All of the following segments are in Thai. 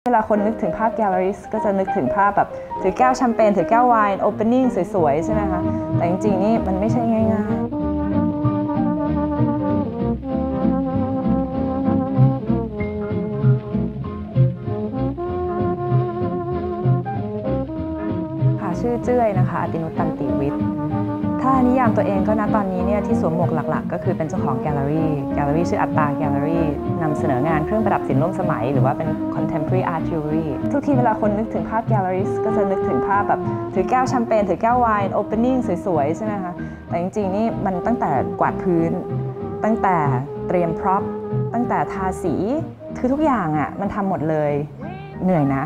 เวลาคนนึกถึงภาพแกลเลอรี่ก็จะนึกถึงภาพแบบถือแก้วแชมเปญถือแก้วไวน์โอเพนนิ่งสวยๆใช่ไหมคะแต่จริงๆนี่มันไม่ใช่ง่ายๆค่ะชื่อเจ้ยนะคะอตินุตตันติวิทย์ถ้านิยามตัวเองก็ณตอนนี้เนี่ยที่สวมหมวกหลักๆก็คือเป็นเจ้าของแกลเลอรี่ชื่ออัตตาแกลเลอรี่นำเสนองานเครื่องประดับศิลป์ร่วมสมัยหรือว่าเป็น contemporary art jewelry ทุกทีเวลาคนนึกถึงภาพแกลเลอรี่ก็จะนึกถึงภาพแบบถือแก้วแชมเปญถือแก้วไวน์โอเพนนิ่งสวยๆใช่ไหมคะแต่จริงๆนี่มันตั้งแต่กวาดพื้นตั้งแต่เตรียมพร็อพตั้งแต่ทาสีคือทุกอย่างอ่ะมันทำหมดเลยเหนื่อยนะ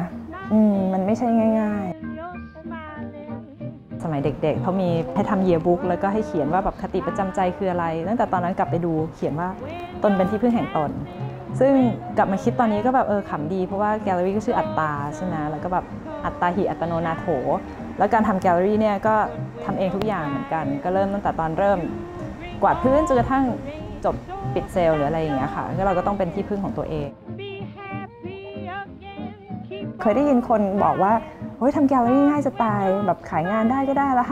มันไม่ใช่ง่ายๆสมัยเด็กๆเขามีให้ทำเยียร์บุ๊กแล้วก็ให้เขียนว่าแบบคติประจำใจคืออะไรตั้งแต่ตอนนั้นกลับไปดูเขียนว่าตนเป็นที่พึ่งแห่งตนซึ่งกลับมาคิดตอนนี้ก็แบบขำดีเพราะว่าแกลเลอรี่ก็ชื่ออัตตาใช่ไหมแล้วก็แบบอัตตาหิอัตโนนาโถแล้วการทำแกลเลอรี่เนี่ยก็ทำเองทุกอย่างเหมือนกันก็เริ่มตั้งแต่ตอนเริ่มกวาดพื้นจนกระทั่งจบปิดเซลล์หรืออะไรอย่างเงี้ยค่ะก็เราก็ต้องเป็นที่พึ่งของตัวเองเคยได้ยินคนบอกว่าโอ้ยทำแกลเลอรี่ง่ายจะตายแบบขายงานได้ก็ได้ละ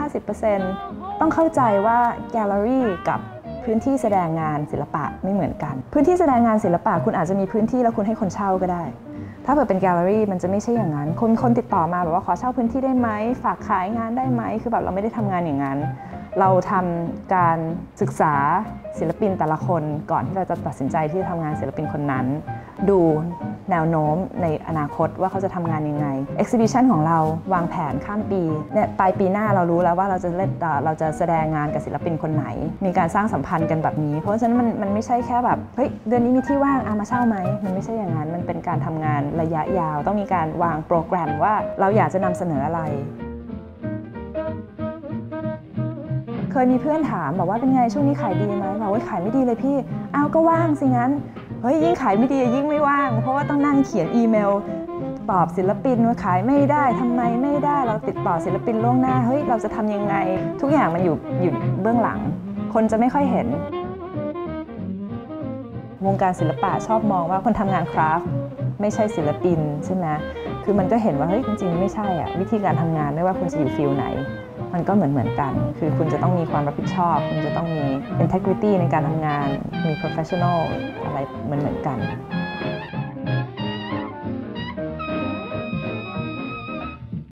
50% ต้องเข้าใจว่าแกลเลอรี่กับพื้นที่แสดงงานศิลปะไม่เหมือนกันพื้นที่แสดงงานศิลปะคุณอาจจะมีพื้นที่แล้วคุณให้คนเช่าก็ได้ถ้าเกิดเป็นแกลเลอรี่มันจะไม่ใช่อย่างนั้นคนติดต่อมาแบบว่าขอเช่าพื้นที่ได้ไหมฝากขายงานได้ไหมคือแบบเราไม่ได้ทำงานอย่างนั้นเราทำการศึกษาศิลปินแต่ละคนก่อนที่เราจะตัดสินใจที่จะทำงานศิลปินคนนั้นดูแนวโน้มในอนาคตว่าเขาจะทำงานยังไง Exhibition ของเราวางแผนข้ามปีเนี่ยปลายปีหน้าเรารู้แล้วว่าเราจะแสดงงานกับศิลปินคนไหนมีการสร้างสัมพันธ์กันแบบนี้เพราะฉะนั้นมันไม่ใช่แค่แบบเฮ้ยเดือนนี้มีที่ว่างมาเช่าไหมมันไม่ใช่อย่างนั้นมันเป็นการทำงานระยะยาวต้องมีการวางโปรแกรมว่าเราอยากจะนำเสนออะไรเคยมีเพื่อนถามบอกว่าเป็นไงช่วงนี้ขายดีไหมบอกว่าขายไม่ดีเลยพี่อ้าวก็ว่างสิงั้นเฮ้ยยิ่งขายไม่ดียิ่งไม่ว่างเพราะว่าต้องนั่งเขียนอีเมลตอบศิลปินว่าขายไม่ได้ทำไมไม่ได้เราติดต่อศิลปินล่วงหน้าเฮ้ยเราจะทำยังไงทุกอย่างมันอยู่เบื้องหลังคนจะไม่ค่อยเห็นวงการศิลปะชอบมองว่าคนทำงานคราฟต์ไม่ใช่ศิลปินใช่ไหมคือมันก็เห็นว่าเฮ้ยจริงๆไม่ใช่อ่ะวิธีการทำงานไม่ว่าคุณจะอยู่ฟิลไหนมันก็เหมือนกันคือคุณจะต้องมีความรับผิดชอบคุณจะต้องมี integrity ในการทำงานมี professional อะไรเหมือนกัน